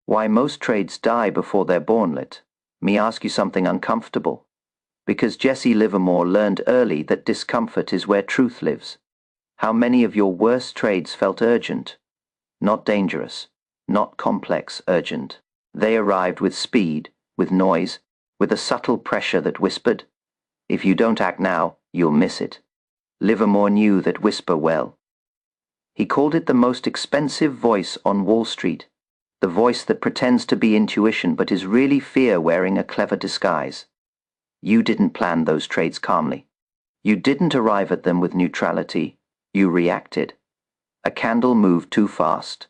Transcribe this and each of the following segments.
Why most trades die before they're born. Let me ask you something uncomfortable. Because Jesse Livermore learned early that discomfort is where truth lives. How many of your worst trades felt urgent? Not dangerous, not complex, urgent. They arrived with speed, with noise, with a subtle pressure that whispered, if you don't act now, you'll miss it. Livermore knew that whisper well. He called it the most expensive voice on Wall Street, the voice that pretends to be intuition but is really fear wearing a clever disguise. You didn't plan those trades calmly. You didn't arrive at them with neutrality. You reacted. A candle moved too fast.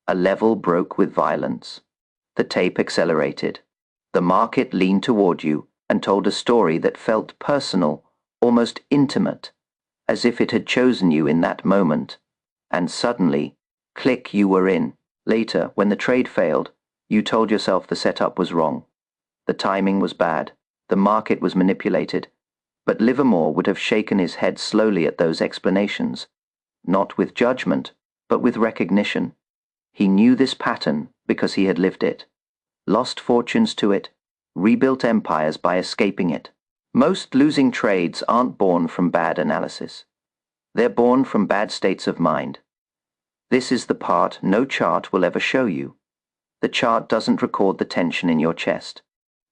A level broke with violence. The tape accelerated. The market leaned toward you and told a story that felt personal, almost intimate, as if it had chosen you in that moment. And suddenly, click, you were in. Later, when the trade failed, you told yourself the setup was wrong. The timing was bad. The market was manipulated. But Livermore would have shaken his head slowly at those explanations, not with judgment, but with recognition. He knew this pattern because he had lived it, lost fortunes to it, rebuilt empires by escaping it. Most losing trades aren't born from bad analysis. They're born from bad states of mind. This is the part no chart will ever show you. The chart doesn't record the tension in your chest.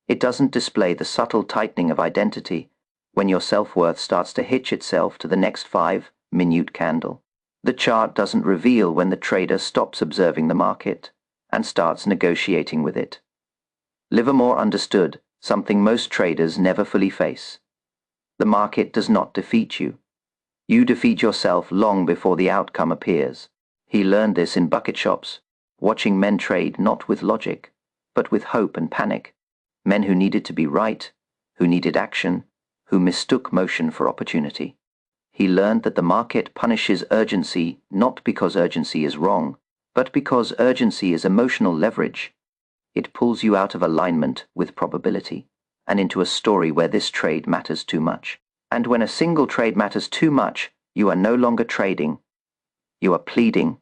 It doesn't display the subtle tightening of identity when your self-worth starts to hitch itself to the next 5-minute candle. The chart doesn't reveal when the trader stops observing the market and starts negotiating with it. Livermore understood something most traders never fully face. The market does not defeat you. You defeat yourself long before the outcome appears. He learned this in bucket shops, watching men trade not with logic, but with hope and panic. Men who needed to be right, who needed action, who mistook motion for opportunity. He learned that the market punishes urgency not because urgency is wrong, but because urgency is emotional leverage. It pulls you out of alignment with probability and into a story where this trade matters too much. And when a single trade matters too much, you are no longer trading. You are pleading.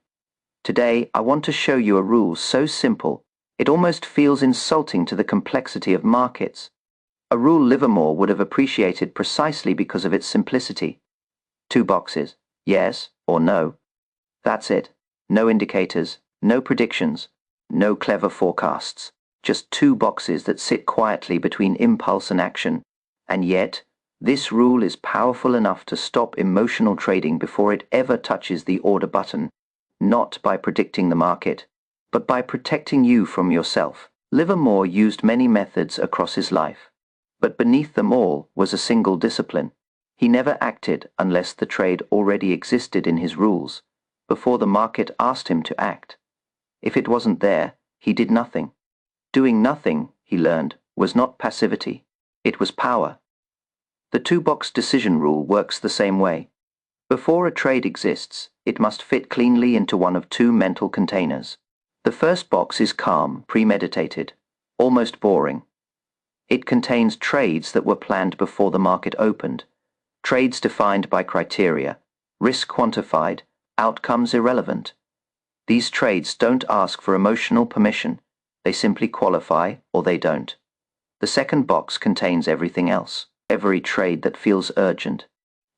Today, I want to show you a rule so simple, it almost feels insulting to the complexity of markets. A rule Livermore would have appreciated precisely because of its simplicity. 2 boxes, yes or no. That's it. No indicators, no predictions, no clever forecasts. Just 2 boxes that sit quietly between impulse and action. And yet, this rule is powerful enough to stop emotional trading before it ever touches the order button, not by predicting the market, but by protecting you from yourself. Livermore used many methods across his life, but beneath them all was a single discipline. He never acted unless the trade already existed in his rules, before the market asked him to act. If it wasn't there, he did nothing. Doing nothing, he learned, was not passivity, it was power. The 2-box decision rule works the same way. Before a trade exists, it must fit cleanly into one of 2 mental containers. The first box is calm, premeditated, almost boring. It contains trades that were planned before the market opened, trades defined by criteria, risk quantified, outcomes irrelevant. These trades don't ask for emotional permission, they simply qualify or they don't. The second box contains everything else. Every trade that feels urgent,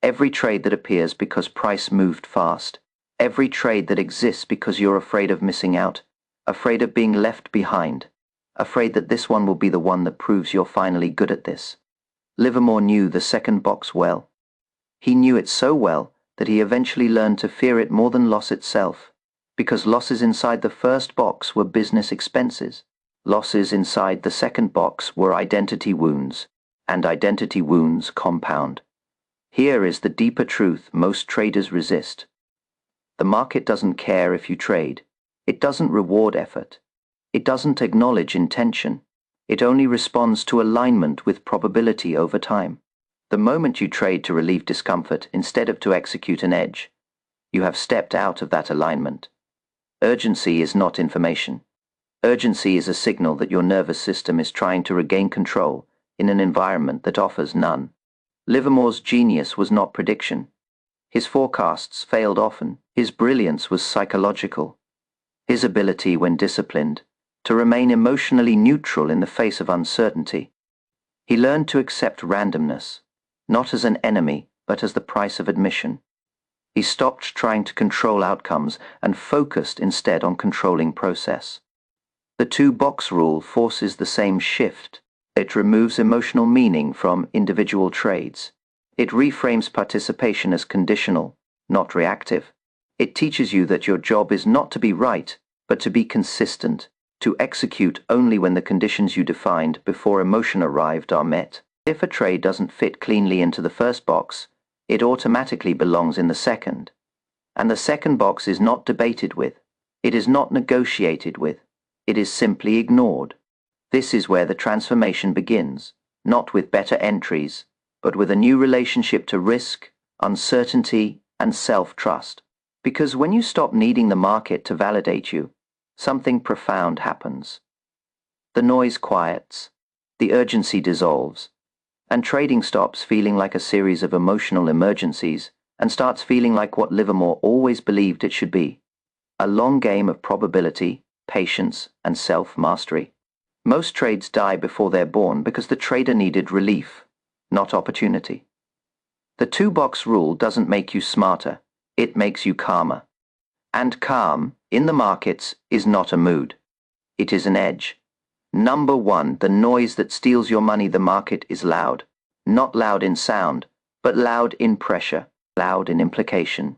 every trade that appears because price moved fast, every trade that exists because you're afraid of missing out, afraid of being left behind, afraid that this one will be the one that proves you're finally good at this. Livermore knew the second box well. He knew it so well that he eventually learned to fear it more than loss itself, because losses inside the first box were business expenses. Losses inside the second box were identity wounds. And identity wounds compound. Here is the deeper truth most traders resist. The market doesn't care if you trade. It doesn't reward effort. It doesn't acknowledge intention. It only responds to alignment with probability over time. The moment you trade to relieve discomfort instead of to execute an edge, you have stepped out of that alignment. Urgency is not information. Urgency is a signal that your nervous system is trying to regain control in an environment that offers none. Livermore's genius was not prediction. His forecasts failed often. His brilliance was psychological. His ability, when disciplined, to remain emotionally neutral in the face of uncertainty. He learned to accept randomness, not as an enemy, but as the price of admission. He stopped trying to control outcomes and focused instead on controlling process. The two-box rule forces the same shift. It removes emotional meaning from individual trades. It reframes participation as conditional, not reactive. It teaches you that your job is not to be right, but to be consistent, to execute only when the conditions you defined before emotion arrived are met. If a trade doesn't fit cleanly into the first box, it automatically belongs in the second. And the second box is not debated with. It is not negotiated with. It is simply ignored. This is where the transformation begins, not with better entries, but with a new relationship to risk, uncertainty, and self-trust. Because when you stop needing the market to validate you, something profound happens. The noise quiets, the urgency dissolves, and trading stops feeling like a series of emotional emergencies and starts feeling like what Livermore always believed it should be, a long game of probability, patience, and self-mastery. Most trades die before they're born because the trader needed relief, not opportunity. The two-box rule doesn't make you smarter, it makes you calmer. And calm, in the markets, is not a mood. It is an edge. Number one, the noise that steals your money the market is loud. Not loud in sound, but loud in pressure, loud in implication,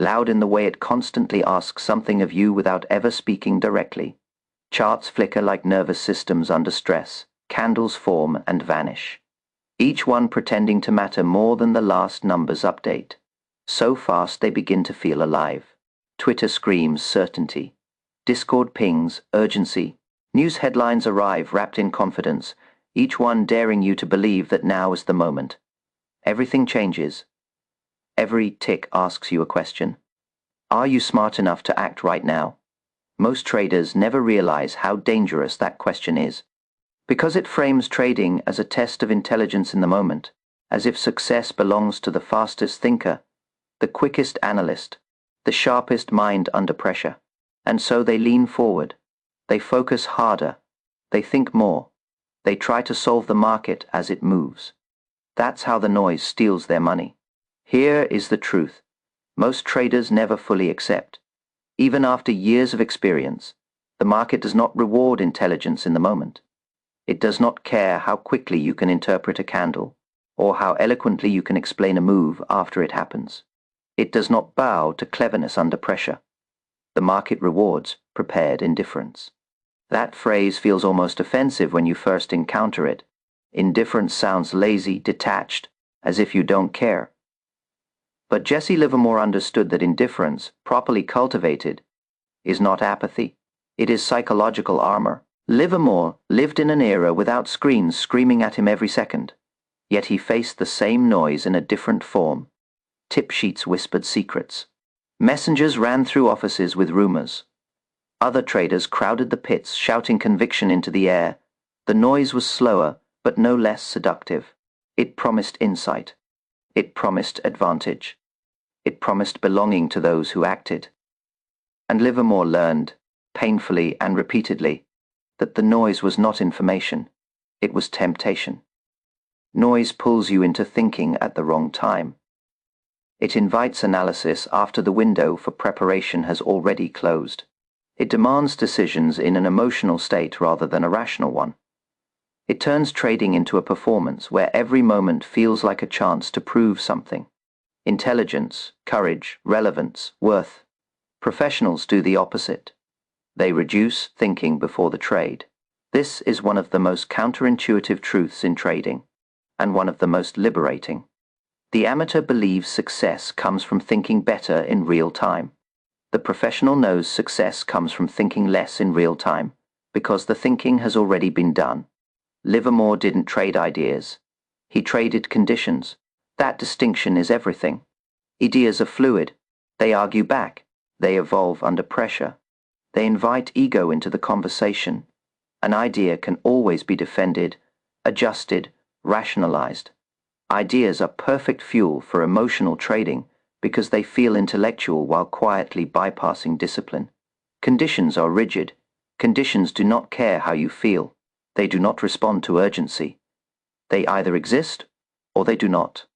loud in the way it constantly asks something of you without ever speaking directly. Charts flicker like nervous systems under stress, candles form and vanish, each one pretending to matter more than the last number's update. So fast they begin to feel alive. Twitter screams certainty. Discord pings urgency. News headlines arrive wrapped in confidence, each one daring you to believe that now is the moment. Everything changes. Every tick asks you a question. Are you smart enough to act right now? Most traders never realize how dangerous that question is, because it frames trading as a test of intelligence in the moment, as if success belongs to the fastest thinker, the quickest analyst, the sharpest mind under pressure. And so they lean forward. They focus harder. They think more. They try to solve the market as it moves. That's how the noise steals their money. Here is the truth. Most traders never fully accept. Even after years of experience, the market does not reward intelligence in the moment. It does not care how quickly you can interpret a candle, or how eloquently you can explain a move after it happens. It does not bow to cleverness under pressure. The market rewards prepared indifference. That phrase feels almost offensive when you first encounter it. Indifference sounds lazy, detached, as if you don't care. But Jesse Livermore understood that indifference, properly cultivated, is not apathy. It is psychological armor. Livermore lived in an era without screens screaming at him every second. Yet he faced the same noise in a different form. Tip sheets whispered secrets. Messengers ran through offices with rumors. Other traders crowded the pits, shouting conviction into the air. The noise was slower, but no less seductive. It promised insight. It promised advantage. It promised belonging to those who acted. And Livermore learned, painfully and repeatedly, that the noise was not information. It was temptation. Noise pulls you into thinking at the wrong time. It invites analysis after the window for preparation has already closed. It demands decisions in an emotional state rather than a rational one. It turns trading into a performance where every moment feels like a chance to prove something. Intelligence, courage, relevance, worth. Professionals do the opposite. They reduce thinking before the trade. This is one of the most counterintuitive truths in trading, and one of the most liberating. The amateur believes success comes from thinking better in real time. The professional knows success comes from thinking less in real time, because the thinking has already been done. Livermore didn't trade ideas. He traded conditions. That distinction is everything. Ideas are fluid. They argue back. They evolve under pressure. They invite ego into the conversation. An idea can always be defended, adjusted, rationalized. Ideas are perfect fuel for emotional trading because they feel intellectual while quietly bypassing discipline. Conditions are rigid. Conditions do not care how you feel. They do not respond to urgency. They either exist or they do not.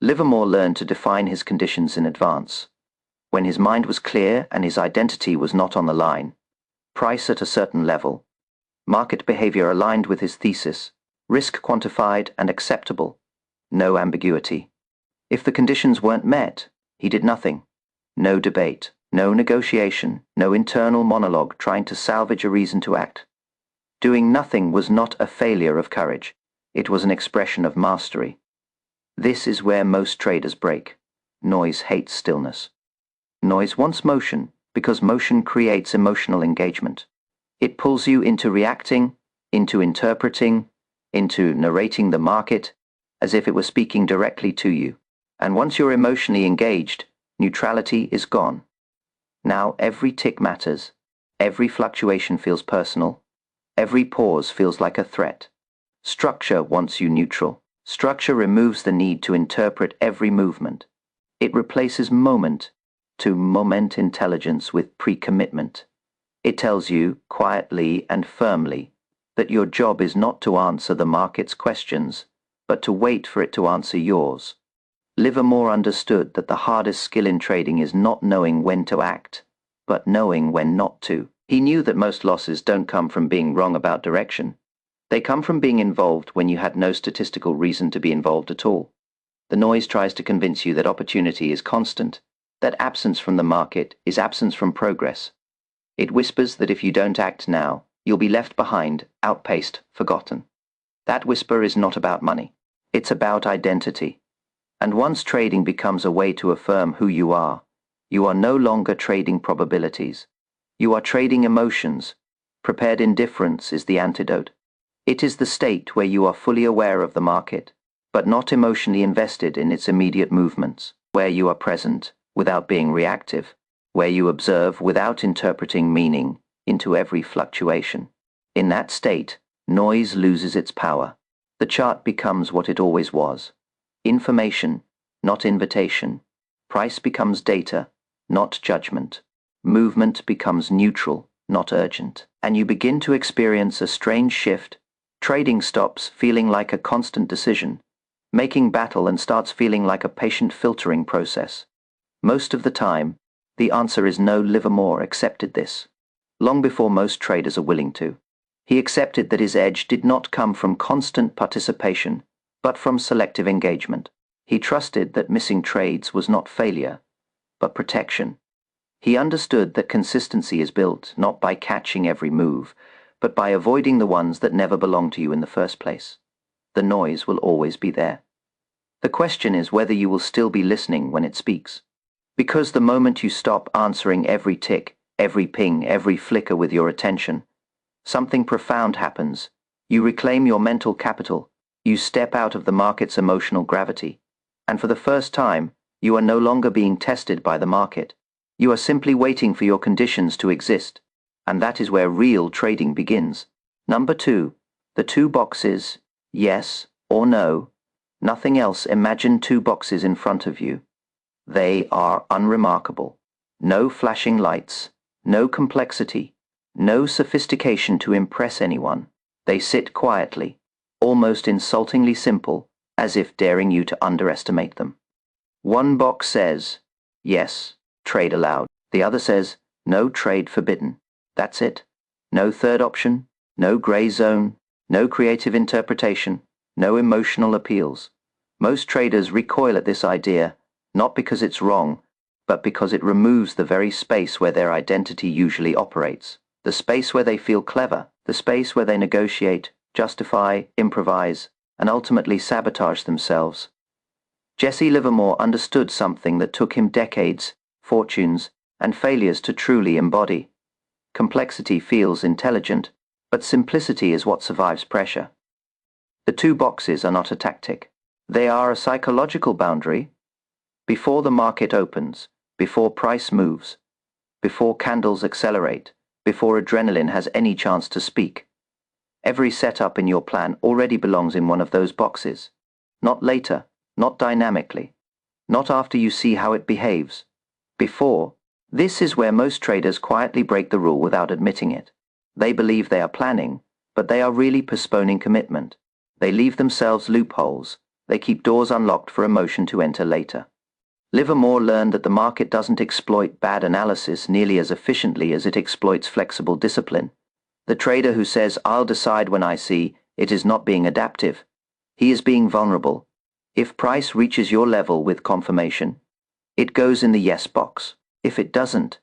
Livermore learned to define his conditions in advance. When his mind was clear and his identity was not on the line, price at a certain level, market behavior aligned with his thesis, risk quantified and acceptable, no ambiguity. If the conditions weren't met, he did nothing. No debate, no negotiation, no internal monologue trying to salvage a reason to act. Doing nothing was not a failure of courage. It was an expression of mastery. This is where most traders break. Noise hates stillness. Noise wants motion because motion creates emotional engagement. It pulls you into reacting, into interpreting, into narrating the market as if it were speaking directly to you. And once you're emotionally engaged, neutrality is gone. Now every tick matters. Every fluctuation feels personal. Every pause feels like a threat. Structure wants you neutral. Structure removes the need to interpret every movement. It replaces moment to moment intelligence with pre-commitment. It tells you, quietly and firmly, that your job is not to answer the market's questions, but to wait for it to answer yours. Livermore understood that the hardest skill in trading is not knowing when to act, but knowing when not to. He knew that most losses don't come from being wrong about direction. They come from being involved when you had no statistical reason to be involved at all. The noise tries to convince you that opportunity is constant, that absence from the market is absence from progress. It whispers that if you don't act now, you'll be left behind, outpaced, forgotten. That whisper is not about money. It's about identity. And once trading becomes a way to affirm who you are no longer trading probabilities. You are trading emotions. Prepared indifference is the antidote. It is the state where you are fully aware of the market, but not emotionally invested in its immediate movements, where you are present without being reactive, where you observe without interpreting meaning into every fluctuation. In that state, noise loses its power. The chart becomes what it always was. Information, not invitation. Price becomes data, not judgment. Movement becomes neutral, not urgent. And you begin to experience a strange shift. Trading stops feeling like a constant decision. Making battle and starts feeling like a patient filtering process. Most of the time, the answer is no. Livermore accepted this, long before most traders are willing to. He accepted that his edge did not come from constant participation, but from selective engagement. He trusted that missing trades was not failure, but protection. He understood that consistency is built not by catching every move, but by avoiding the ones that never belong to you in the first place. The noise will always be there. The question is whether you will still be listening when it speaks. Because the moment you stop answering every tick, every ping, every flicker with your attention, something profound happens. You reclaim your mental capital. You step out of the market's emotional gravity. And for the first time, you are no longer being tested by the market. You are simply waiting for your conditions to exist. And that is where real trading begins. Number 2, the 2 boxes, yes or no. Nothing else. Imagine 2 boxes in front of you. They are unremarkable. No flashing lights, no complexity, no sophistication to impress anyone. They sit quietly, almost insultingly simple, as if daring you to underestimate them. One box says, yes, trade allowed. The other says, no, trade forbidden. That's it. No third option, no gray zone, no creative interpretation, no emotional appeals. Most traders recoil at this idea, not because it's wrong, but because it removes the very space where their identity usually operates. The space where they feel clever, the space where they negotiate, justify, improvise, and ultimately sabotage themselves. Jesse Livermore understood something that took him decades, fortunes, and failures to truly embody. Complexity feels intelligent, but simplicity is what survives pressure. The 2 boxes are not a tactic. They are a psychological boundary. Before the market opens, before price moves, before candles accelerate, before adrenaline has any chance to speak, every setup in your plan already belongs in one of those boxes. Not later, not dynamically, not after you see how it behaves. Before. This is where most traders quietly break the rule without admitting it. They believe they are planning, but they are really postponing commitment. They leave themselves loopholes. They keep doors unlocked for emotion to enter later. Livermore learned that the market doesn't exploit bad analysis nearly as efficiently as it exploits flexible discipline. The trader who says, "I'll decide when I see," it is not being adaptive. He is being vulnerable. If price reaches your level with confirmation, it goes in the yes box. If it doesn't,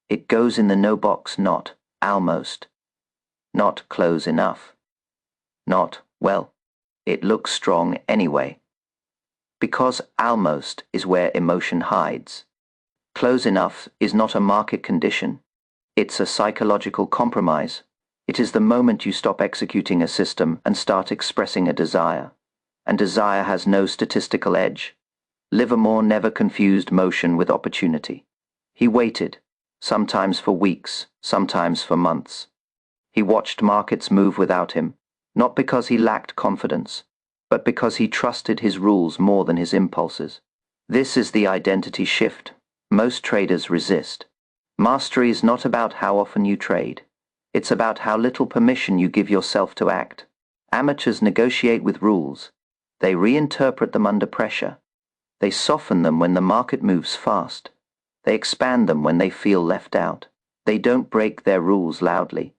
it goes in the no box, not almost, not close enough, not, well, it looks strong anyway. Because almost is where emotion hides. Close enough is not a market condition. It's a psychological compromise. It is the moment you stop executing a system and start expressing a desire. And desire has no statistical edge. Livermore never confused motion with opportunity. He waited, sometimes for weeks, sometimes for months. He watched markets move without him, not because he lacked confidence, but because he trusted his rules more than his impulses. This is the identity shift most traders resist. Mastery is not about how often you trade. It's about how little permission you give yourself to act. Amateurs negotiate with rules. They reinterpret them under pressure. They soften them when the market moves fast. They expand them when they feel left out. They don't break their rules loudly.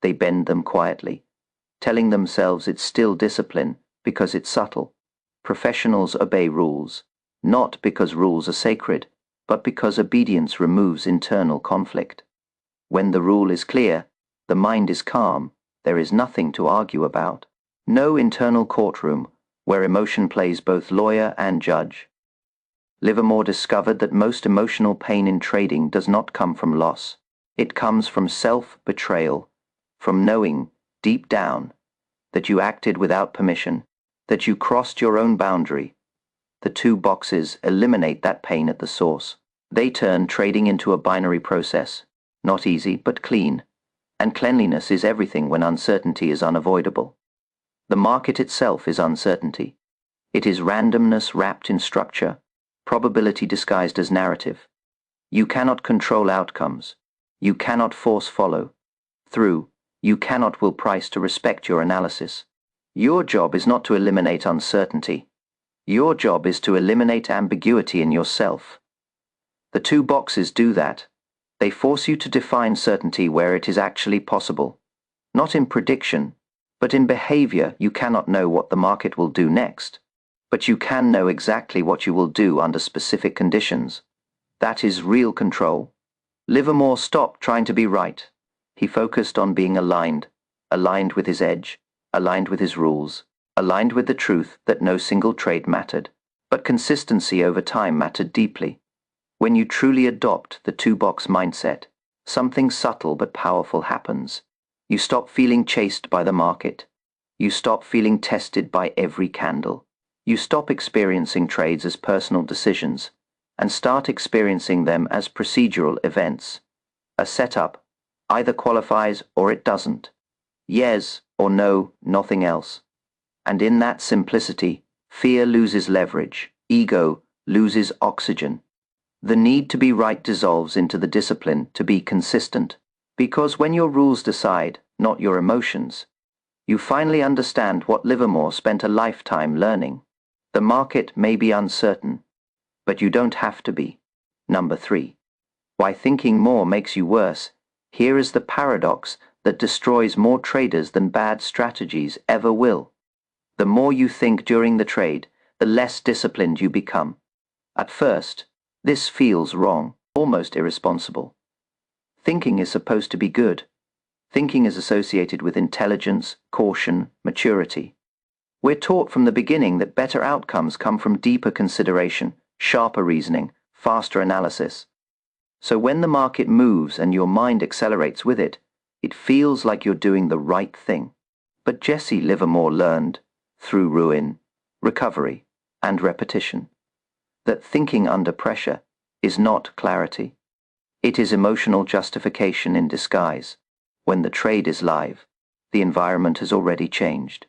They bend them quietly, telling themselves it's still discipline because it's subtle. Professionals obey rules, not because rules are sacred, but because obedience removes internal conflict. When the rule is clear, the mind is calm, there is nothing to argue about. No internal courtroom where emotion plays both lawyer and judge. Livermore discovered that most emotional pain in trading does not come from loss. It comes from self-betrayal, from knowing, deep down, that you acted without permission, that you crossed your own boundary. The two boxes eliminate that pain at the source. They turn trading into a binary process, not easy but clean, and cleanliness is everything when uncertainty is unavoidable. The market itself is uncertainty. It is randomness wrapped in structure, probability disguised as narrative. You cannot control outcomes. You cannot force follow through. You cannot will price to respect your analysis. Your job is not to eliminate uncertainty. Your job is to eliminate ambiguity in yourself. The two boxes do that. They force you to define certainty where it is actually possible. Not in prediction, but in behavior. You cannot know what the market will do next, but you can know exactly what you will do under specific conditions. That is real control. Livermore stopped trying to be right. He focused on being aligned with his edge, aligned with his rules, aligned with the truth that no single trade mattered, but consistency over time mattered deeply. When you truly adopt the two-box mindset, something subtle but powerful happens. You stop feeling chased by the market. You stop feeling tested by every candle. You stop experiencing trades as personal decisions and start experiencing them as procedural events. A setup either qualifies or it doesn't. Yes or no, nothing else. And in that simplicity, fear loses leverage, ego loses oxygen. The need to be right dissolves into the discipline to be consistent. Because when your rules decide, not your emotions, you finally understand what Livermore spent a lifetime learning. The market may be uncertain, but you don't have to be. Number 3. Why thinking more makes you worse. Here is the paradox that destroys more traders than bad strategies ever will. The more you think during the trade, the less disciplined you become. At first, this feels wrong, almost irresponsible. Thinking is supposed to be good. Thinking is associated with intelligence, caution, maturity. We're taught from the beginning that better outcomes come from deeper consideration, sharper reasoning, faster analysis. So when the market moves and your mind accelerates with it, it feels like you're doing the right thing. But Jesse Livermore learned, through ruin, recovery, and repetition, that thinking under pressure is not clarity. It is emotional justification in disguise. When the trade is live, the environment has already changed.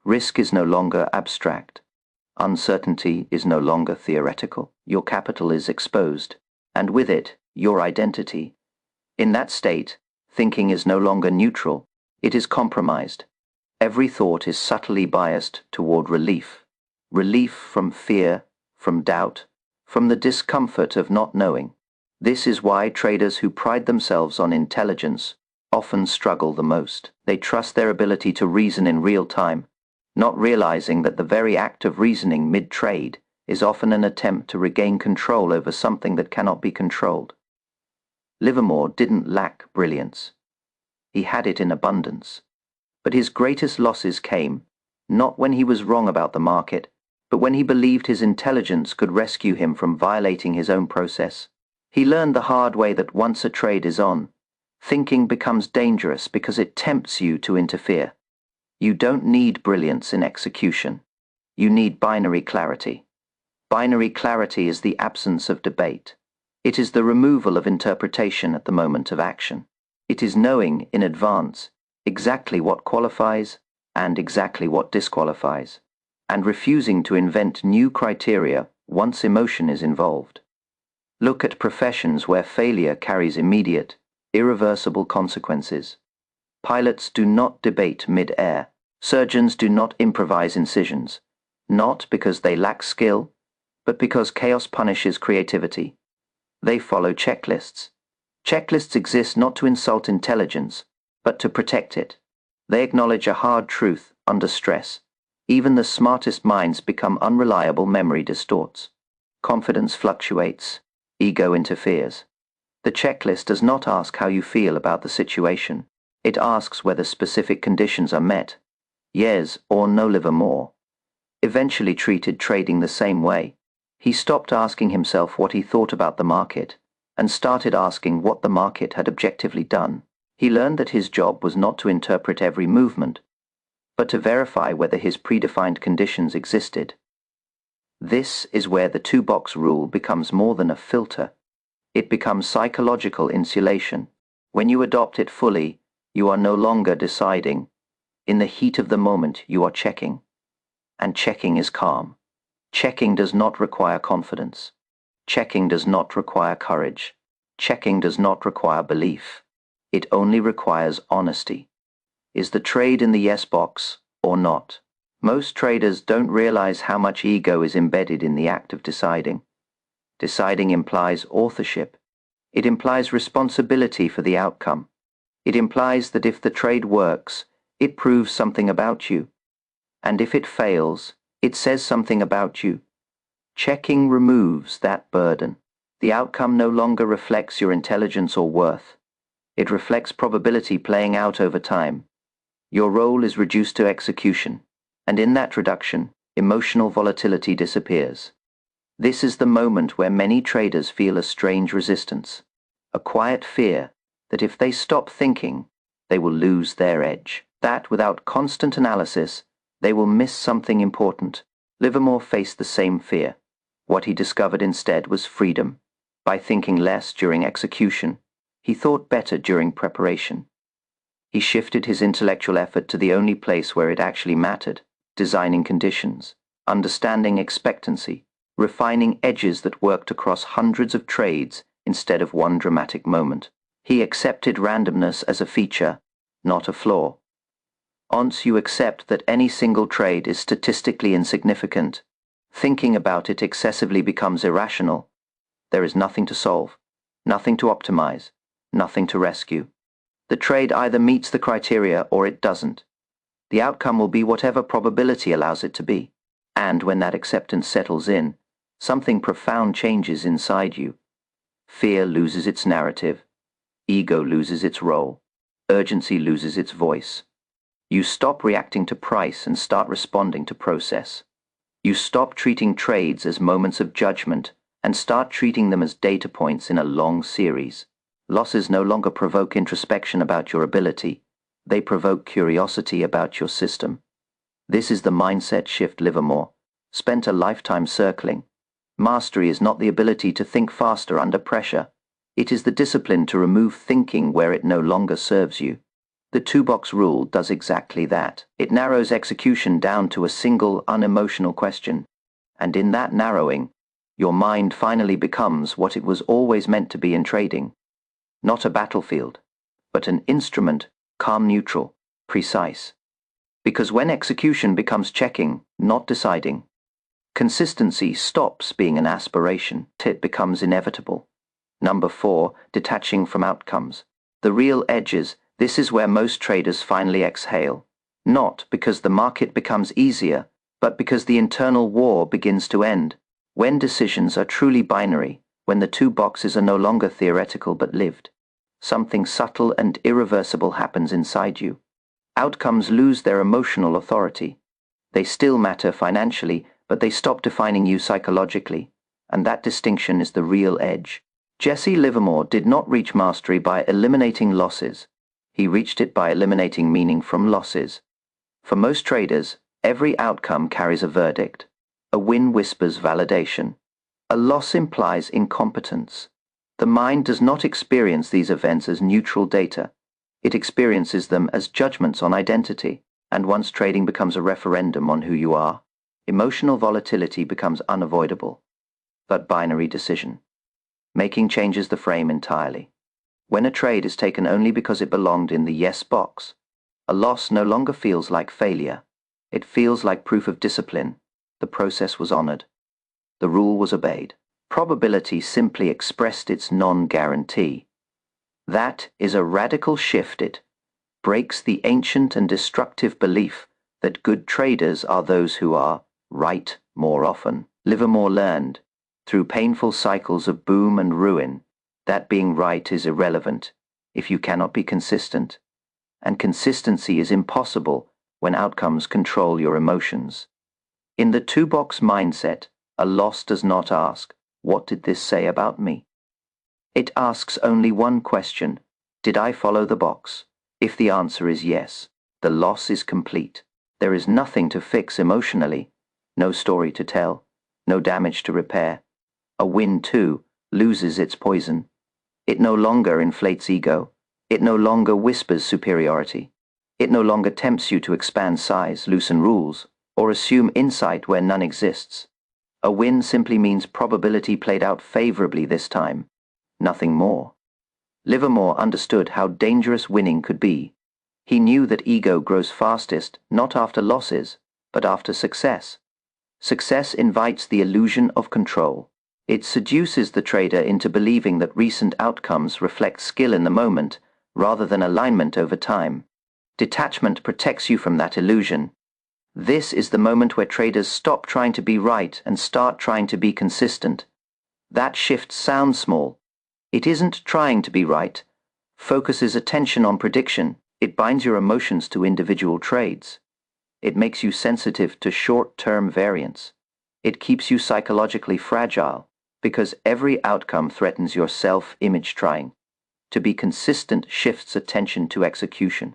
Risk is no longer abstract. Uncertainty is no longer theoretical. Your capital is exposed, and with it, your identity. In that state, Thinking is no longer neutral, it is compromised. Every thought is subtly biased toward relief. Relief from fear, from doubt, from the discomfort of not knowing. This is why traders who pride themselves on intelligence often struggle the most. They trust their ability to reason in real time, not realizing that the very act of reasoning mid-trade is often an attempt to regain control over something that cannot be controlled. Livermore didn't lack brilliance. He had it in abundance. But his greatest losses came, not when he was wrong about the market, but when he believed his intelligence could rescue him from violating his own process. He learned the hard way that once a trade is on, thinking becomes dangerous because it tempts you to interfere. You don't need brilliance in execution. You need binary clarity. Binary clarity is the absence of debate. It is the removal of interpretation at the moment of action. It is knowing in advance exactly what qualifies and exactly what disqualifies, and refusing to invent new criteria once emotion is involved. Look at professions where failure carries immediate, irreversible consequences. Pilots do not debate mid-air. Surgeons do not improvise incisions, not because they lack skill, but because chaos punishes creativity. They follow checklists. Checklists exist not to insult intelligence, but to protect it. They acknowledge a hard truth under stress. Even the smartest minds become unreliable, memory distorts. Confidence fluctuates. Ego interferes. The checklist does not ask how you feel about the situation. It asks whether specific conditions are met. Yes or no. Livermore eventually treated trading the same way. He stopped asking himself what he thought about the market and started asking what the market had objectively done. He learned that his job was not to interpret every movement, but to verify whether his predefined conditions existed. This is where the two-box rule becomes more than a filter. It becomes psychological insulation. When you adopt it fully, you are no longer deciding. In the heat of the moment, you are checking. And checking is calm. Checking does not require confidence. Checking does not require courage. Checking does not require belief. It only requires honesty. Is the trade in the yes box or not? Most traders don't realize how much ego is embedded in the act of deciding. Deciding implies authorship. It implies responsibility for the outcome. It implies that if the trade works, it proves something about you. And if it fails, it says something about you. Checking removes that burden. The outcome no longer reflects your intelligence or worth. It reflects probability playing out over time. Your role is reduced to execution, and in that reduction, emotional volatility disappears. This is the moment where many traders feel a strange resistance, a quiet fear that if they stop thinking, they will lose their edge, that without constant analysis, they will miss something important. Livermore faced the same fear. What he discovered instead was freedom. By thinking less during execution, he thought better during preparation. He shifted his intellectual effort to the only place where it actually mattered, designing conditions, understanding expectancy, refining edges that worked across hundreds of trades instead of one dramatic moment. He accepted randomness as a feature, not a flaw. Once you accept that any single trade is statistically insignificant, thinking about it excessively becomes irrational. There is nothing to solve, nothing to optimize, nothing to rescue. The trade either meets the criteria or it doesn't. The outcome will be whatever probability allows it to be. And when that acceptance settles in, something profound changes inside you. Fear loses its narrative. Ego loses its role. Urgency loses its voice. You stop reacting to price and start responding to process. You stop treating trades as moments of judgment and start treating them as data points in a long series. Losses no longer provoke introspection about your ability. They provoke curiosity about your system. This is the mindset shift Livermore spent a lifetime circling. Mastery is not the ability to think faster under pressure. It is the discipline to remove thinking where it no longer serves you. The two-box rule does exactly that. It narrows execution down to a single, unemotional question. And in that narrowing, your mind finally becomes what it was always meant to be in trading. Not a battlefield, but an instrument, calm neutral, precise. Because when execution becomes checking, not deciding, consistency stops being an aspiration, it becomes inevitable. Number 4, detaching from outcomes. The real edges, this is where most traders finally exhale. Not because the market becomes easier, but because the internal war begins to end. When decisions are truly binary, when the two boxes are no longer theoretical but lived, something subtle and irreversible happens inside you. Outcomes lose their emotional authority. They still matter financially, but they stop defining you psychologically, and that distinction is the real edge. Jesse Livermore did not reach mastery by eliminating losses. He reached it by eliminating meaning from losses. For most traders, every outcome carries a verdict. A win whispers validation. A loss implies incompetence. The mind does not experience these events as neutral data. It experiences them as judgments on identity, and once trading becomes a referendum on who you are, emotional volatility becomes unavoidable. But binary decision. Making changes the frame entirely. When a trade is taken only because it belonged in the yes box, a loss no longer feels like failure. It feels like proof of discipline. The process was honored. The rule was obeyed. Probability simply expressed its non-guarantee. That is a radical shift. It breaks the ancient and destructive belief that good traders are those who are right more often. Livermore learned, through painful cycles of boom and ruin, that being right is irrelevant if you cannot be consistent, and consistency is impossible when outcomes control your emotions. In the two-box mindset, a loss does not ask, "What did this say about me?" It asks only one question: did I follow the box? If the answer is yes, the loss is complete. There is nothing to fix emotionally, no story to tell, no damage to repair. A win, too, loses its poison. It no longer inflates ego. It no longer whispers superiority. It no longer tempts you to expand size, loosen rules, or assume insight where none exists. A win simply means probability played out favorably this time. Nothing more. Livermore understood how dangerous winning could be. He knew that ego grows fastest not after losses, but after success. Success invites the illusion of control. It seduces the trader into believing that recent outcomes reflect skill in the moment rather than alignment over time. Detachment protects you from that illusion. This is the moment where traders stop trying to be right and start trying to be consistent. That shift sounds small. It isn't trying to be right. Focuses attention on prediction. It binds your emotions to individual trades. It makes you sensitive to short-term variance. It keeps you psychologically fragile because every outcome threatens your self-image. Trying to be consistent shifts attention to execution.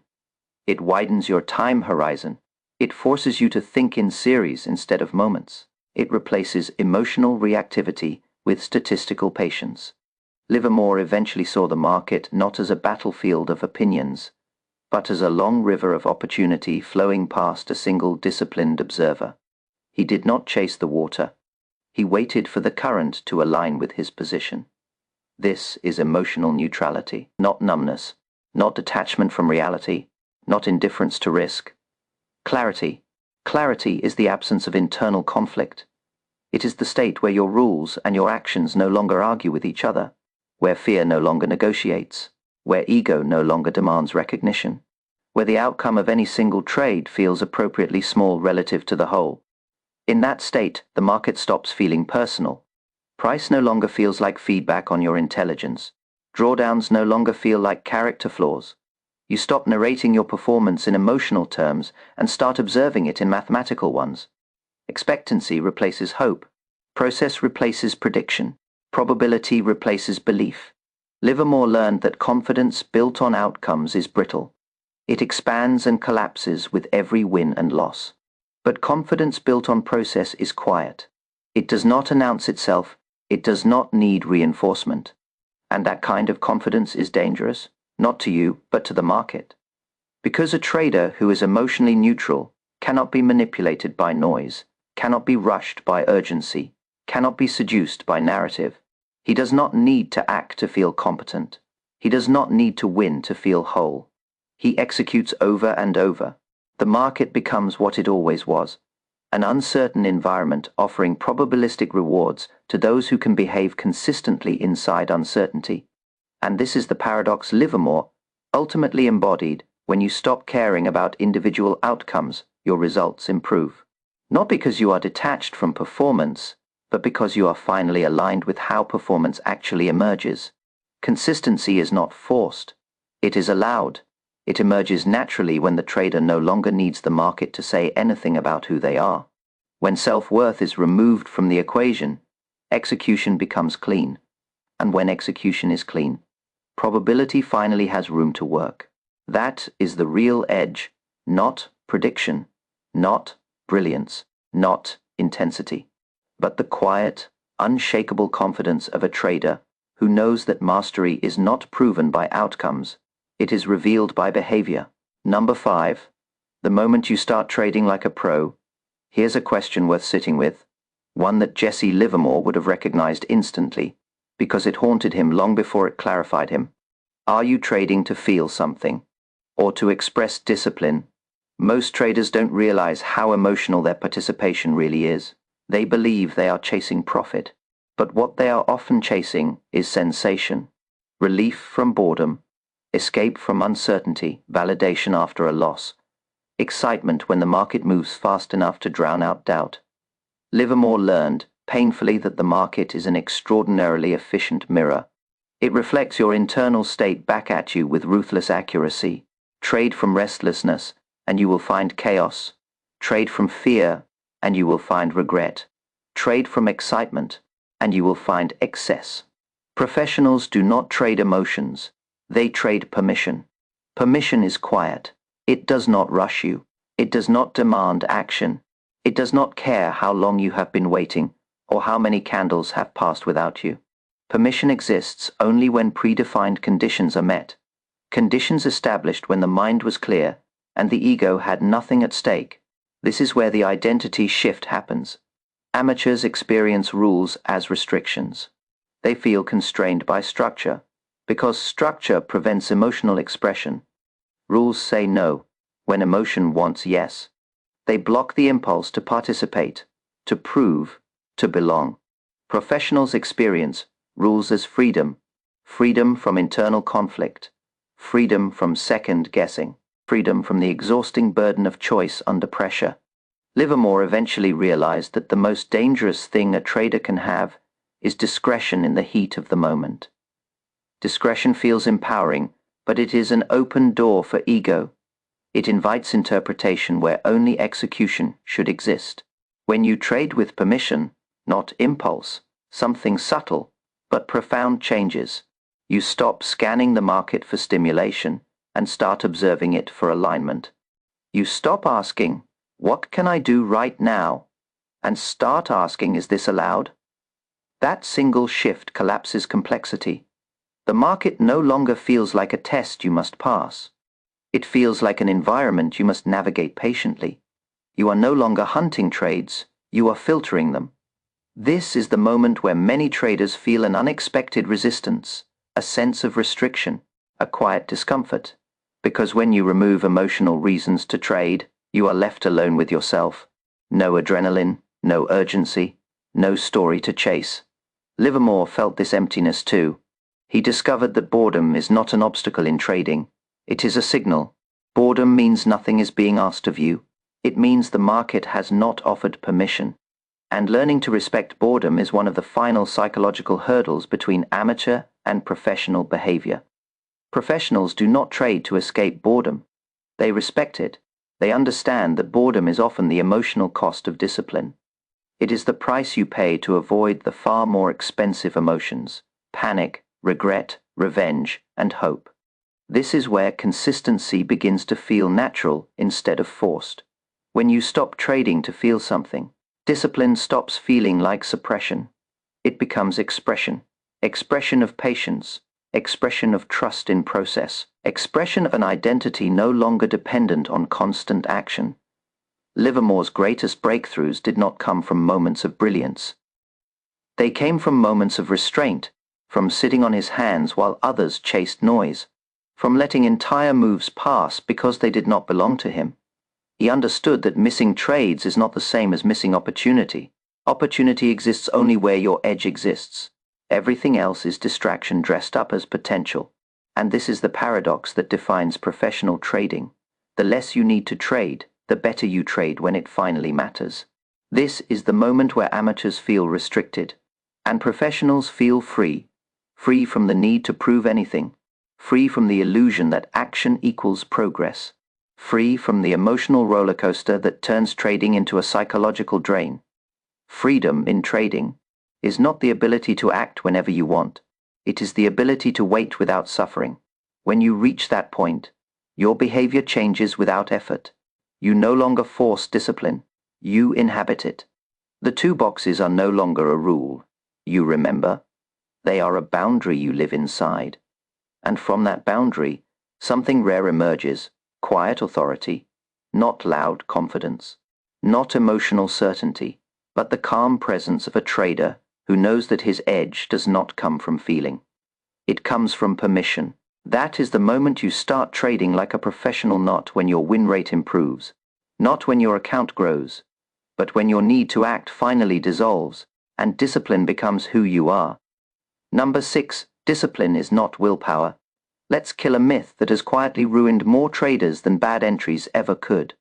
It widens your time horizon. It forces you to think in series instead of moments. It replaces emotional reactivity with statistical patience. Livermore eventually saw the market not as a battlefield of opinions, but as a long river of opportunity flowing past a single disciplined observer. He did not chase the water. He waited for the current to align with his position. This is emotional neutrality, not numbness, not detachment from reality, not indifference to risk. Clarity. Clarity is the absence of internal conflict. It is the state where your rules and your actions no longer argue with each other, where fear no longer negotiates, where ego no longer demands recognition, where the outcome of any single trade feels appropriately small relative to the whole. In that state, the market stops feeling personal. Price no longer feels like feedback on your intelligence. Drawdowns no longer feel like character flaws. You stop narrating your performance in emotional terms and start observing it in mathematical ones. Expectancy replaces hope. Process replaces prediction. Probability replaces belief. Livermore learned that confidence built on outcomes is brittle. It expands and collapses with every win and loss. But confidence built on process is quiet. It does not announce itself. It does not need reinforcement. And that kind of confidence is dangerous, not to you, but to the market. Because a trader who is emotionally neutral cannot be manipulated by noise, cannot be rushed by urgency, cannot be seduced by narrative. He does not need to act to feel competent. He does not need to win to feel whole. He executes over and over. The market becomes what it always was, an uncertain environment offering probabilistic rewards to those who can behave consistently inside uncertainty. And this is the paradox Livermore ultimately embodied. When you stop caring about individual outcomes, your results improve. Not because you are detached from performance, but because you are finally aligned with how performance actually emerges. Consistency is not forced. It is allowed. It emerges naturally when the trader no longer needs the market to say anything about who they are. When self-worth is removed from the equation, execution becomes clean. And when execution is clean, probability finally has room to work. That is the real edge, not prediction, not brilliance, not intensity, but the quiet, unshakable confidence of a trader who knows that mastery is not proven by outcomes, it is revealed by behavior. Number 5. The moment you start trading like a pro, here's a question worth sitting with, one that Jesse Livermore would have recognized instantly, because it haunted him long before it clarified him. Are you trading to feel something, or to express discipline? Most traders don't realize how emotional their participation really is. They believe they are chasing profit, but what they are often chasing is sensation, relief from boredom, escape from uncertainty, validation after a loss, excitement when the market moves fast enough to drown out doubt. Livermore learned, painfully, that the market is an extraordinarily efficient mirror. It reflects your internal state back at you with ruthless accuracy. Trade from restlessness, and you will find chaos. Trade from fear, and you will find regret. Trade from excitement, and you will find excess. Professionals do not trade emotions. They trade permission. Permission is quiet. It does not rush you. It does not demand action. It does not care how long you have been waiting or how many candles have passed without you. Permission exists only when predefined conditions are met. Conditions established when the mind was clear and the ego had nothing at stake. This is where the identity shift happens. Amateurs experience rules as restrictions. They feel constrained by structure, because structure prevents emotional expression. Rules say no, when emotion wants yes. They block the impulse to participate, to prove, to belong. Professionals experience rules as freedom, freedom from internal conflict, freedom from second guessing, freedom from the exhausting burden of choice under pressure. Livermore eventually realized that the most dangerous thing a trader can have is discretion in the heat of the moment. Discretion feels empowering, but it is an open door for ego. It invites interpretation where only execution should exist. When you trade with permission, not impulse, something subtle but profound changes. You stop scanning the market for stimulation and start observing it for alignment. You stop asking, "What can I do right now?" and start asking, "Is this allowed?" That single shift collapses complexity. The market no longer feels like a test you must pass. It feels like an environment you must navigate patiently. You are no longer hunting trades, you are filtering them. This is the moment where many traders feel an unexpected resistance, a sense of restriction, a quiet discomfort. Because when you remove emotional reasons to trade, you are left alone with yourself. No adrenaline, no urgency, no story to chase. Livermore felt this emptiness too. He discovered that boredom is not an obstacle in trading. It is a signal. Boredom means nothing is being asked of you. It means the market has not offered permission. And learning to respect boredom is one of the final psychological hurdles between amateur and professional behavior. Professionals do not trade to escape boredom. They respect it. They understand that boredom is often the emotional cost of discipline. It is the price you pay to avoid the far more expensive emotions: panic, regret, revenge, and hope. This is where consistency begins to feel natural instead of forced. When you stop trading to feel something, discipline stops feeling like suppression. It becomes expression. Expression of patience, expression of trust in process, expression of an identity no longer dependent on constant action. Livermore's greatest breakthroughs did not come from moments of brilliance. They came from moments of restraint, from sitting on his hands while others chased noise, from letting entire moves pass because they did not belong to him. He understood that missing trades is not the same as missing opportunity. Opportunity exists only where your edge exists. Everything else is distraction dressed up as potential. And this is the paradox that defines professional trading. The less you need to trade, the better you trade when it finally matters. This is the moment where amateurs feel restricted, and professionals feel free. Free from the need to prove anything. Free from the illusion that action equals progress. Free from the emotional roller coaster that turns trading into a psychological drain. Freedom in trading is not the ability to act whenever you want. It is the ability to wait without suffering. When you reach that point, your behavior changes without effort. You no longer force discipline. You inhabit it. The 2 boxes are no longer a rule. You remember? They are a boundary you live inside. And from that boundary, something rare emerges. Quiet authority, not loud confidence, not emotional certainty, but the calm presence of a trader who knows that his edge does not come from feeling. It comes from permission. That is the moment you start trading like a professional, not when your win rate improves, not when your account grows, but when your need to act finally dissolves and discipline becomes who you are. Number 6, discipline is not willpower. Let's kill a myth that has quietly ruined more traders than bad entries ever could.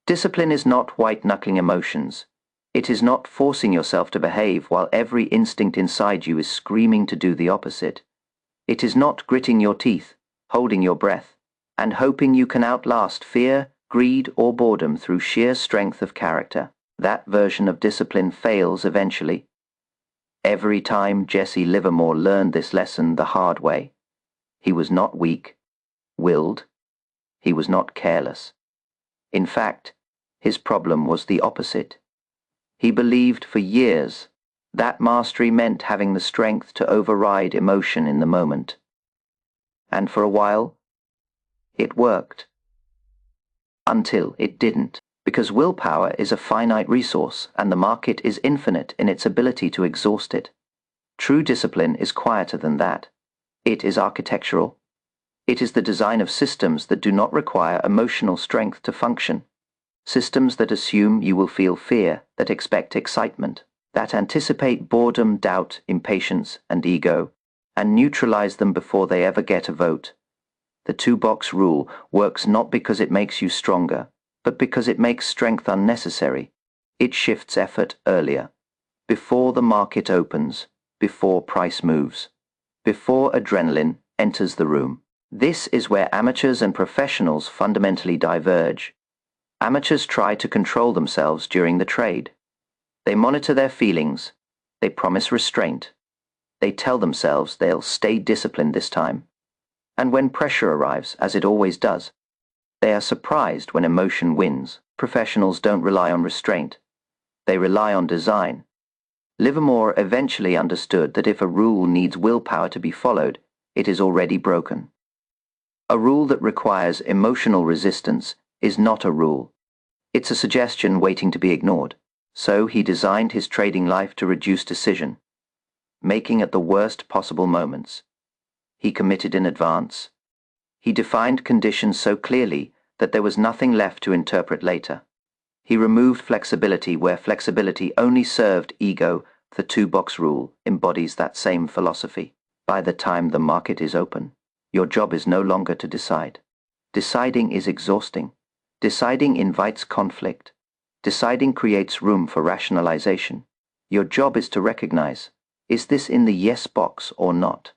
Discipline is not white-knuckling emotions. It is not forcing yourself to behave while every instinct inside you is screaming to do the opposite. It is not gritting your teeth, holding your breath, and hoping you can outlast fear, greed, or boredom through sheer strength of character. That version of discipline fails eventually. Every time Jesse Livermore learned this lesson the hard way. He was not weak-willed. He was not careless. In fact, his problem was the opposite. He believed for years that mastery meant having the strength to override emotion in the moment. And for a while, it worked. Until it didn't, because willpower is a finite resource and the market is infinite in its ability to exhaust it. True discipline is quieter than that. It is architectural. It is the design of systems that do not require emotional strength to function. Systems that assume you will feel fear, that expect excitement, that anticipate boredom, doubt, impatience, and ego, and neutralize them before they ever get a vote. The 2-box rule works not because it makes you stronger, but because it makes strength unnecessary. It shifts effort earlier, before the market opens, before price moves, before adrenaline enters the room. This is where amateurs and professionals fundamentally diverge. Amateurs try to control themselves during the trade. They monitor their feelings. They promise restraint. They tell themselves they'll stay disciplined this time. And when pressure arrives, as it always does, they are surprised when emotion wins. Professionals don't rely on restraint. They rely on design. Livermore eventually understood that if a rule needs willpower to be followed, it is already broken. A rule that requires emotional resistance is not a rule. It's a suggestion waiting to be ignored. So he designed his trading life to reduce decision, making at the worst possible moments. He committed in advance. He defined conditions so clearly that there was nothing left to interpret later. He removed flexibility where flexibility only served ego. The 2-box rule embodies that same philosophy. By the time the market is open, your job is no longer to decide. Deciding is exhausting. Deciding invites conflict. Deciding creates room for rationalization. Your job is to recognize, is this in the yes box or not?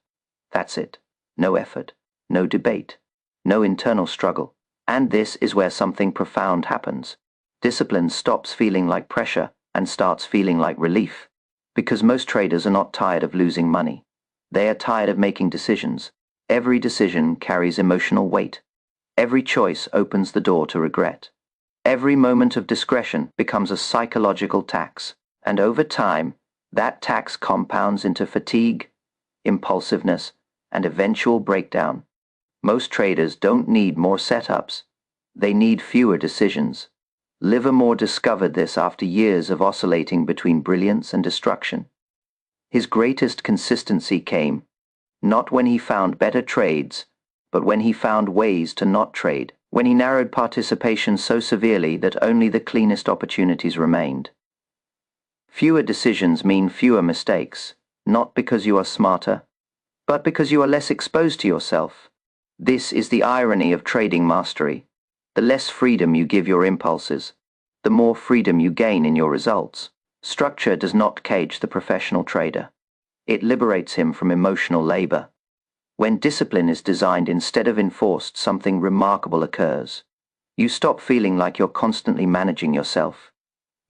That's it. No effort, no debate, no internal struggle. And this is where something profound happens. Discipline stops feeling like pressure and starts feeling like relief. Because most traders are not tired of losing money. They are tired of making decisions. Every decision carries emotional weight. Every choice opens the door to regret. Every moment of discretion becomes a psychological tax, and over time, that tax compounds into fatigue, impulsiveness, and eventual breakdown. Most traders don't need more setups. They need fewer decisions. Livermore discovered this after years of oscillating between brilliance and destruction. His greatest consistency came Not when he found better trades, but when he found ways to not trade, when he narrowed participation so severely that only the cleanest opportunities remained. Fewer decisions mean fewer mistakes, not because you are smarter, but because you are less exposed to yourself. This is the irony of trading mastery. The less freedom you give your impulses, the more freedom you gain in your results. Structure does not cage the professional trader. It liberates him from emotional labor. When discipline is designed instead of enforced, something remarkable occurs. You stop feeling like you're constantly managing yourself.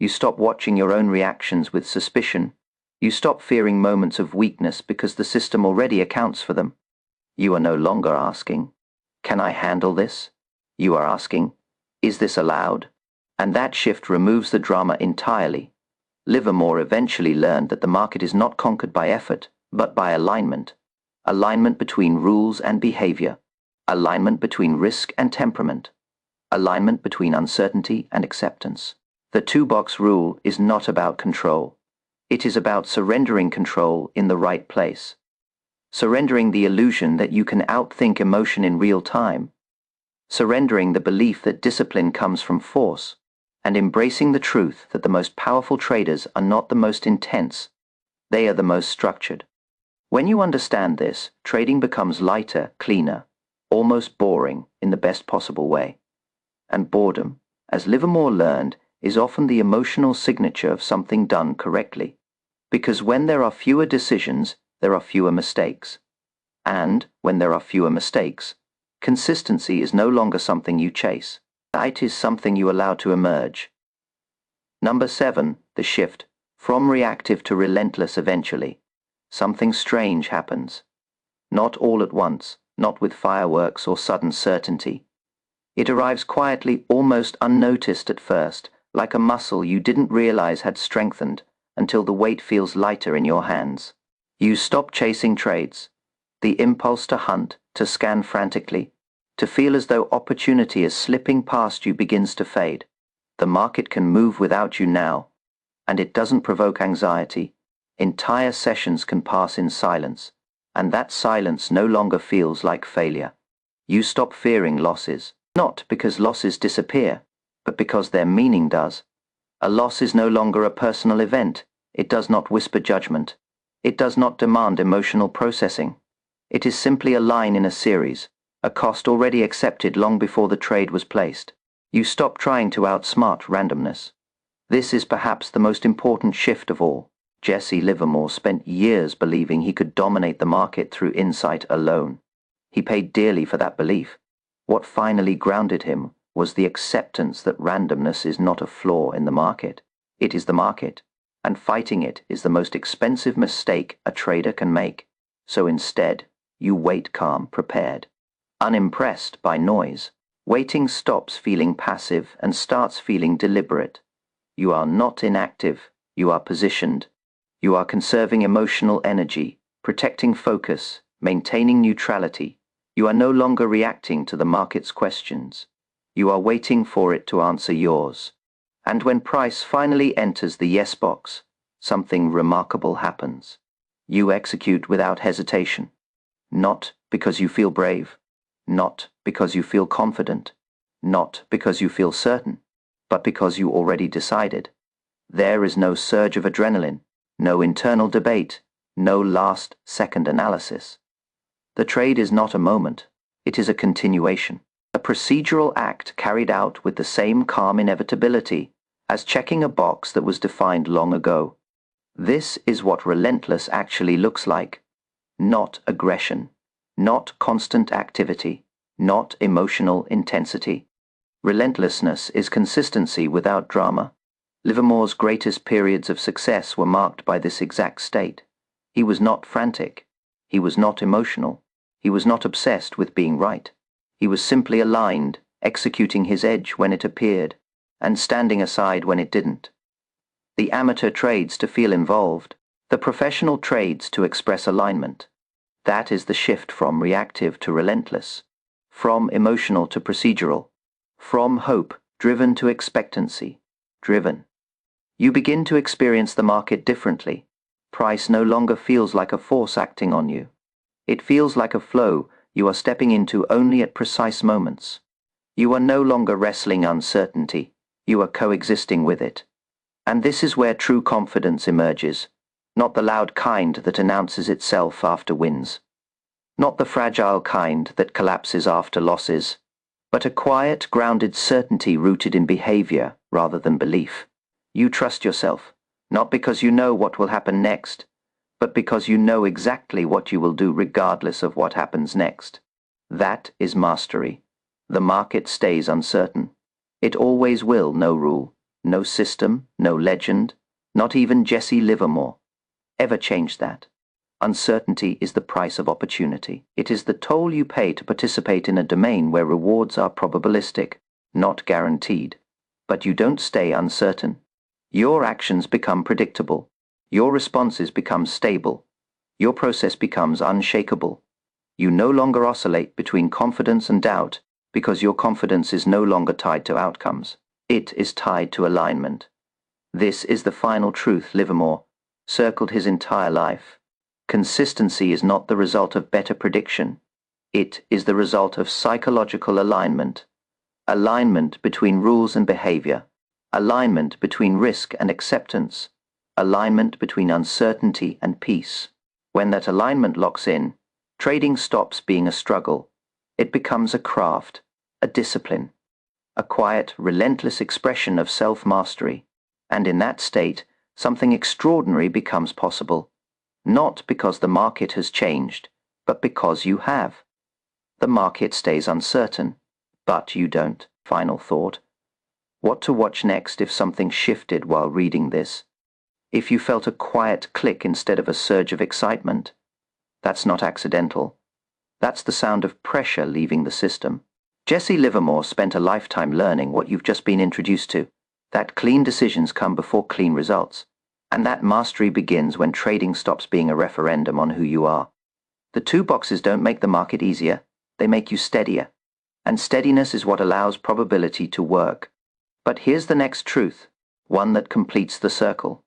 You stop watching your own reactions with suspicion. You stop fearing moments of weakness because the system already accounts for them. You are no longer asking, "Can I handle this?" You are asking, "Is this allowed?" And that shift removes the drama entirely. Livermore eventually learned that the market is not conquered by effort, but by alignment. Alignment between rules and behavior. Alignment between risk and temperament. Alignment between uncertainty and acceptance. The two-box rule is not about control. It is about surrendering control in the right place. Surrendering the illusion that you can outthink emotion in real time. Surrendering the belief that discipline comes from force. And embracing the truth that the most powerful traders are not the most intense. They are the most structured. When you understand this, trading becomes lighter, cleaner, almost boring in the best possible way. And boredom, as Livermore learned, is often the emotional signature of something done correctly. Because when there are fewer decisions, there are fewer mistakes. And when there are fewer mistakes, consistency is no longer something you chase. It is something you allow to emerge. Number 7, the shift, from reactive to relentless eventually. Something strange happens. Not all at once, not with fireworks or sudden certainty. It arrives quietly, almost unnoticed at first, like a muscle you didn't realize had strengthened until the weight feels lighter in your hands. You stop chasing trades. The impulse to hunt, to scan frantically, to feel as though opportunity is slipping past you begins to fade. The market can move without you now, and it doesn't provoke anxiety. Entire sessions can pass in silence, and that silence no longer feels like failure. You stop fearing losses, not because losses disappear, but because their meaning does. A loss is no longer a personal event. It does not whisper judgment. It does not demand emotional processing. It is simply a line in a series, a cost already accepted long before the trade was placed. You stop trying to outsmart randomness. This is perhaps the most important shift of all. Jesse Livermore spent years believing he could dominate the market through insight alone. He paid dearly for that belief. What finally grounded him was the acceptance that randomness is not a flaw in the market. It is the market, and fighting it is the most expensive mistake a trader can make. So instead, you wait calm, prepared, unimpressed by noise. Waiting stops feeling passive and starts feeling deliberate. You are not inactive, you are positioned. You are conserving emotional energy, protecting focus, maintaining neutrality. You are no longer reacting to the market's questions. You are waiting for it to answer yours. And when price finally enters the yes box, something remarkable happens. You execute without hesitation. Not because you feel brave, not because you feel confident, not because you feel certain, but because you already decided. There is no surge of adrenaline, no internal debate, no last-second analysis. The trade is not a moment, it is a continuation, a procedural act carried out with the same calm inevitability as checking a box that was defined long ago. This is what relentless actually looks like. Not aggression, not constant activity, not emotional intensity. Relentlessness is consistency without drama. Livermore's greatest periods of success were marked by this exact state. He was not frantic. He was not emotional. He was not obsessed with being right. He was simply aligned, executing his edge when it appeared, and standing aside when it didn't. The amateur trades to feel involved, the professional trades to express alignment. That is the shift from reactive to relentless, from emotional to procedural, from hope driven to expectancy driven. You begin to experience the market differently. Price no longer feels like a force acting on you. It feels like a flow you are stepping into only at precise moments. You are no longer wrestling uncertainty, you are coexisting with it. And this is where true confidence emerges, not the loud kind that announces itself after wins, not the fragile kind that collapses after losses, but a quiet, grounded certainty rooted in behavior rather than belief. You trust yourself, not because you know what will happen next, but because you know exactly what you will do regardless of what happens next. That is mastery. The market stays uncertain. It always will, no rule, no system, no legend, not even Jesse Livermore, ever change that. Uncertainty is the price of opportunity. It is the toll you pay to participate in a domain where rewards are probabilistic, not guaranteed. But you don't stay uncertain. Your actions become predictable. Your responses become stable. Your process becomes unshakable. You no longer oscillate between confidence and doubt because your confidence is no longer tied to outcomes. It is tied to alignment. This is the final truth Livermore circled his entire life. Consistency is not the result of better prediction. It is the result of psychological alignment. Alignment between rules and behavior. Alignment between risk and acceptance. Alignment between uncertainty and peace. When that alignment locks in, trading stops being a struggle. It becomes a craft, a discipline, a quiet, relentless expression of self-mastery. And in that state, something extraordinary becomes possible. Not because the market has changed, but because you have. The market stays uncertain, but you don't. Final thought. What to watch next if something shifted while reading this? If you felt a quiet click instead of a surge of excitement? That's not accidental. That's the sound of pressure leaving the system. Jesse Livermore spent a lifetime learning what you've just been introduced to, that clean decisions come before clean results, and that mastery begins when trading stops being a referendum on who you are. The two boxes don't make the market easier, they make you steadier, and steadiness is what allows probability to work. But here's the next truth, one that completes the circle.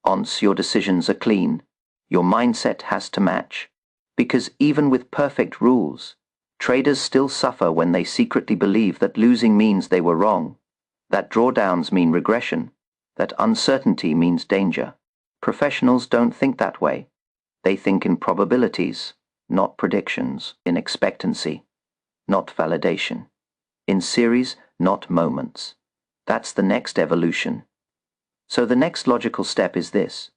Once your decisions are clean, your mindset has to match. Because even with perfect rules, traders still suffer when they secretly believe that losing means they were wrong, that drawdowns mean regression, that uncertainty means danger. Professionals don't think that way. They think in probabilities, not predictions, in expectancy, not validation, in series, not moments. That's the next evolution. So the next logical step is this.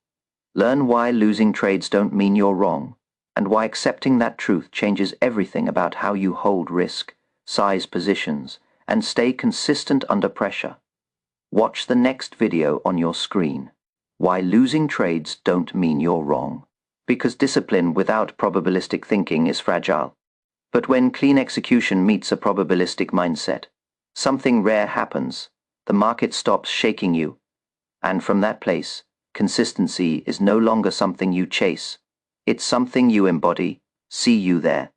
Learn why losing trades don't mean you're wrong, and why accepting that truth changes everything about how you hold risk, size positions, and stay consistent under pressure. Watch the next video on your screen. Why losing trades don't mean you're wrong. Because discipline without probabilistic thinking is fragile. But when clean execution meets a probabilistic mindset, something rare happens. The market stops shaking you. And from that place, consistency is no longer something you chase. It's something you embody. See you there.